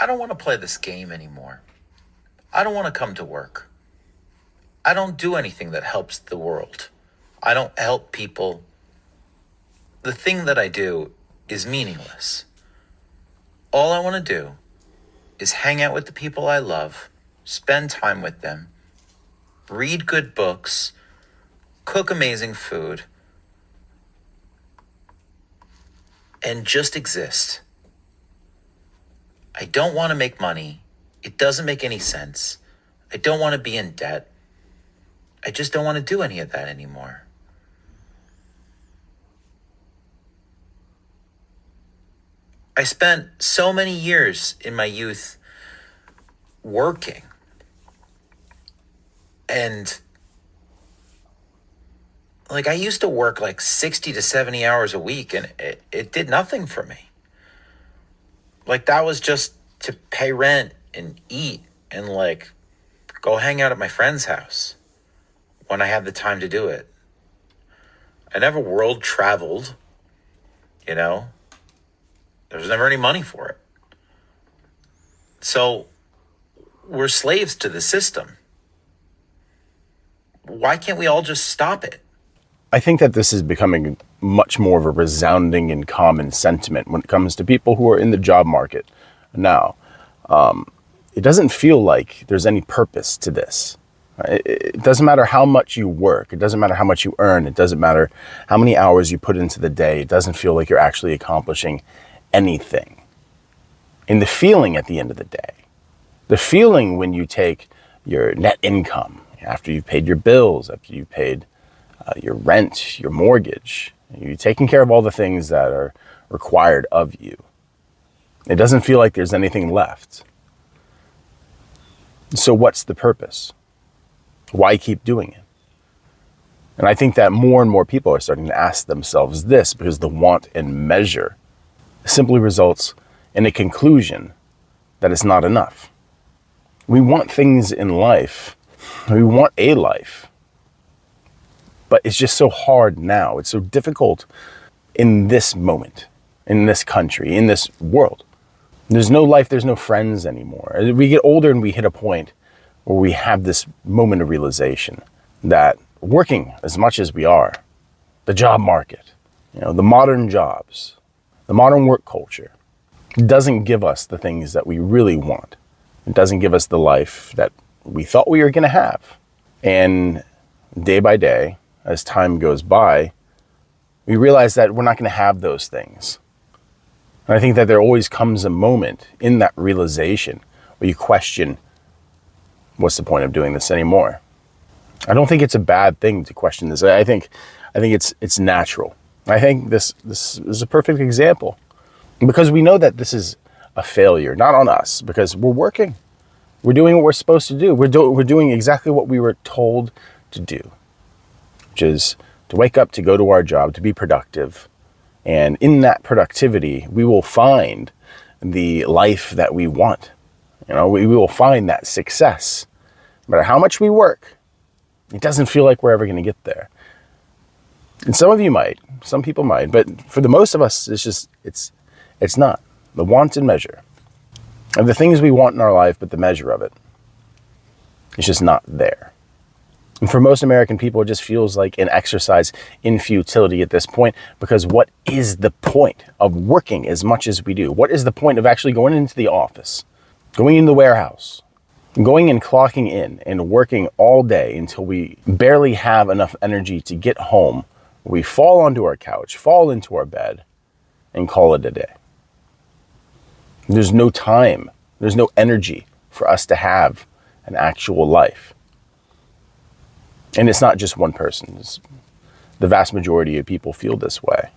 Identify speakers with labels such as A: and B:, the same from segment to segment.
A: I don't want to play this game anymore. I don't want to come to work. I don't do anything that helps the world. I don't help people. The thing that I do is meaningless. All I want to do is hang out with the people I love, spend time with them, read good books, cook amazing food, and just exist. I don't want to make money. It doesn't make any sense. I don't want to be in debt. I just don't want to do any of that anymore. I spent so many years in my youth working, and I used to work 60 to 70 hours a week, and it did nothing for me. That was just to pay rent and eat and go hang out at my friend's house when I had the time to do it. I never world traveled, There was never any money for it. So we're slaves to the system. Why can't we all just stop it?
B: I think that this is becoming much more of a resounding and common sentiment when it comes to people who are in the job market now. It doesn't feel like there's any purpose to this. It doesn't matter how much you work. It doesn't matter how much you earn. It doesn't matter how many hours you put into the day. It doesn't feel like you're actually accomplishing anything. In the feeling at the end of the day, the feeling when you take your net income, after you've paid your bills, after you've paid your rent, your mortgage, you're taking care of all the things that are required of you. It doesn't feel like there's anything left. So what's the purpose? Why keep doing it? And I think that more and more people are starting to ask themselves this, because the want and measure simply results in a conclusion that it's not enough. We want things in life. We want a life. But it's just so hard now. It's so difficult in this moment, in this country, in this world. There's no life, there's no friends anymore. As we get older and we hit a point where we have this moment of realization that working as much as we are, the job market, the modern jobs, the modern work culture doesn't give us the things that we really want. It doesn't give us the life that we thought we were going to have. And day by day, as time goes by, we realize that we're not going to have those things. And I think that there always comes a moment in that realization where you question, what's the point of doing this anymore? I don't think it's a bad thing to question this. I think it's natural. I think this is a perfect example, because we know that this is a failure, not on us, because we're working. We're doing what we're supposed to do. We're doing exactly what we were told to do, which is to wake up, to go to our job, to be productive. And in that productivity, we will find the life that we want. We will find that success. No matter how much we work, it doesn't feel like we're ever going to get there. And some of you might, some people might, but for the most of us, it's not. The want and measure of the things we want in our life, but the measure of it is just not there. And for most American people, it just feels like an exercise in futility at this point, because what is the point of working as much as we do? What is the point of actually going into the office, going into the warehouse, going and clocking in and working all day until we barely have enough energy to get home? We fall onto our couch, fall into our bed, and call it a day. There's no time, there's no energy for us to have an actual life. And it's not just one person. The vast majority of people feel this way.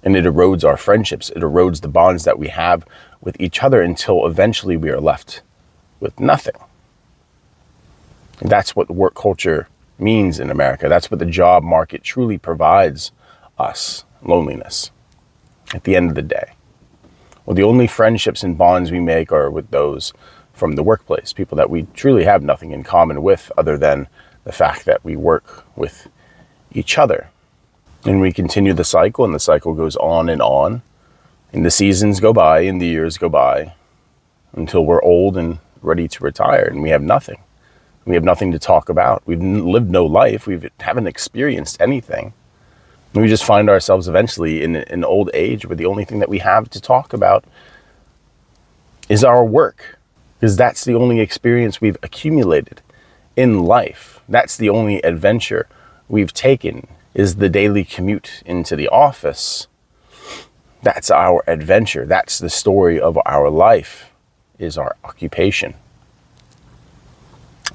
B: And it erodes our friendships. It erodes the bonds that we have with each other until eventually we are left with nothing. And that's what work culture means in America. That's what the job market truly provides us, loneliness, at the end of the day. Well, the only friendships and bonds we make are with those from the workplace, people that we truly have nothing in common with other than the fact that we work with each other. And we continue the cycle, and the cycle goes on, and the seasons go by, and the years go by. until we're old and ready to retire, and we have nothing. We have nothing to talk about. We've lived no life. We haven't experienced anything. And we just find ourselves eventually in an old age where the only thing that we have to talk about is our work, because that's the only experience we've accumulated in life. That's the only adventure we've taken, is the daily commute into the office. That's our adventure. That's the story of our life, is our occupation.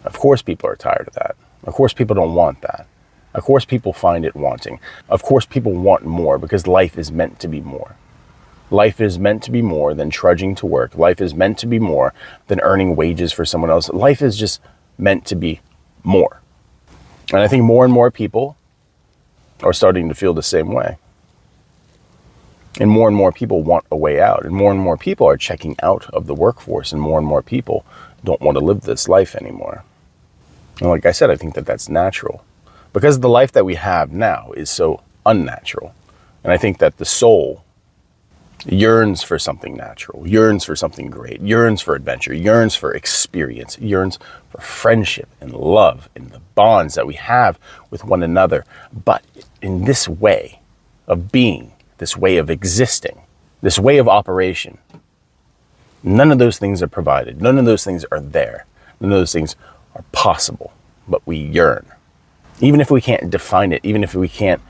B: Of course people are tired of that. Of course people don't want that. Of course people find it wanting. Of course people want more, because life is meant to be more. Life is meant to be more than trudging to work. Life is meant to be more than earning wages for someone else. Life is just meant to be more. And I think more and more people are starting to feel the same way. And more people want a way out. And more people are checking out of the workforce. And more people don't want to live this life anymore. And like I said, I think that that's natural, because the life that we have now is so unnatural. And I think that the soul yearns for something natural, yearns for something great, yearns for adventure, yearns for experience, yearns for friendship and love and the bonds that we have with one another. But in this way of being, this way of existing, this way of operation, none of those things are provided. None of those things are there. None of those things are possible, but we yearn. Even if we can't define it, even if we can't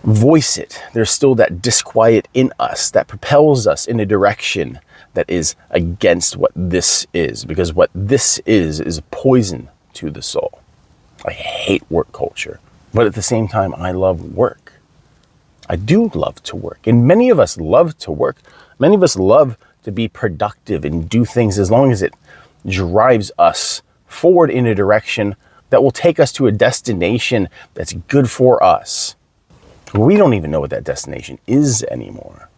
B: voice it, there's still that disquiet in us that propels us in a direction that is against what this is, because what this is poison to the soul. I hate work culture, but at the same time, I love work. I do love to work, and many of us love to work. Many of us love to be productive and do things as long as it drives us forward in a direction that will take us to a destination that's good for us. We don't even know what that destination is anymore.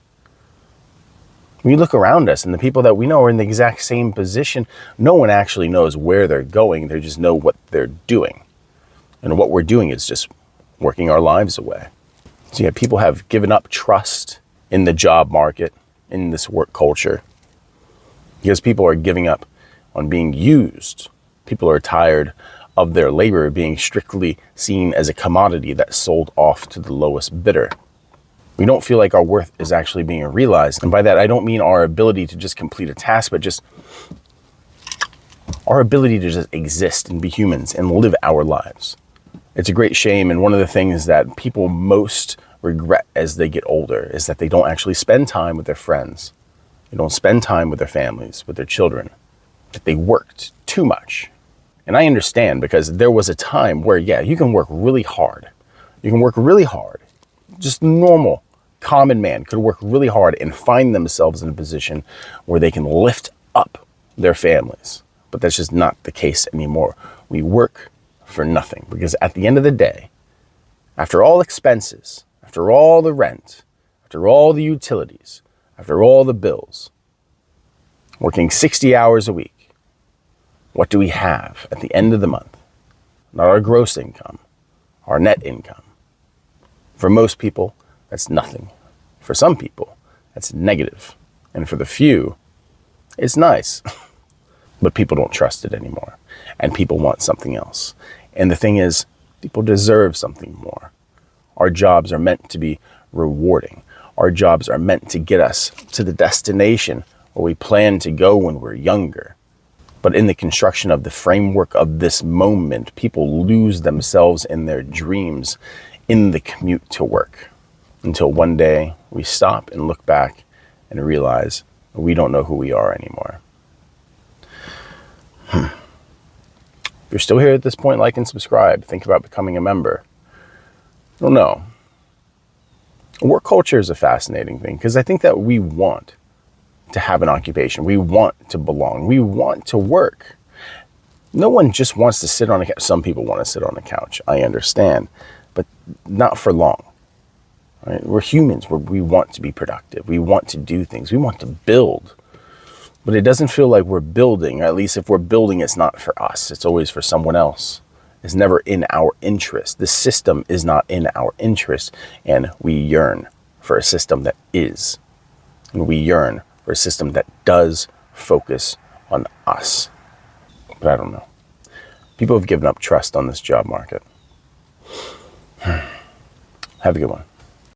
B: We look around us and the people that we know are in the exact same position. No one actually knows where they're going. They just know what they're doing. And what we're doing is just working our lives away. So yeah, people have given up trust in the job market, in this work culture, because people are giving up on being used. People are tired of their labor being strictly seen as a commodity that's sold off to the lowest bidder. We don't feel like our worth is actually being realized. And by that, I don't mean our ability to just complete a task, but just our ability to just exist and be humans and live our lives. It's a great shame. And one of the things that people most regret as they get older is that they don't actually spend time with their friends. They don't spend time with their families, with their children, that they worked too much. And I understand, because there was a time where, yeah, you can work really hard. You can work really hard. Just normal, common man could work really hard and find themselves in a position where they can lift up their families. But that's just not the case anymore. We work for nothing, because at the end of the day, after all expenses, after all the rent, after all the utilities, after all the bills, working 60 hours a week, what do we have at the end of the month? Not our gross income, our net income. For most people, that's nothing. For some people, that's negative. And for the few, it's nice. But people don't trust it anymore. And people want something else. And the thing is, people deserve something more. Our jobs are meant to be rewarding. Our jobs are meant to get us to the destination where we plan to go when we're younger. But in the construction of the framework of this moment, people lose themselves in their dreams in the commute to work, until one day we stop and look back and realize we don't know who we are anymore. If you're still here at this point, like and subscribe. Think about becoming a member. I don't know. Work culture is a fascinating thing, because I think that we want to have an occupation. We want to belong. We want to work. No one just wants to sit on a couch. Some people want to sit on a couch. I understand, but not for long. Right? We're humans. We want to be productive. We want to do things. We want to build. But it doesn't feel like we're building, or at least if we're building, it's not for us. It's always for someone else. It's never in our interest. The system is not in our interest. And we yearn for a system that is. And we yearn for a system that does focus on us. But I don't know. People have given up trust on this job market. Have a good one.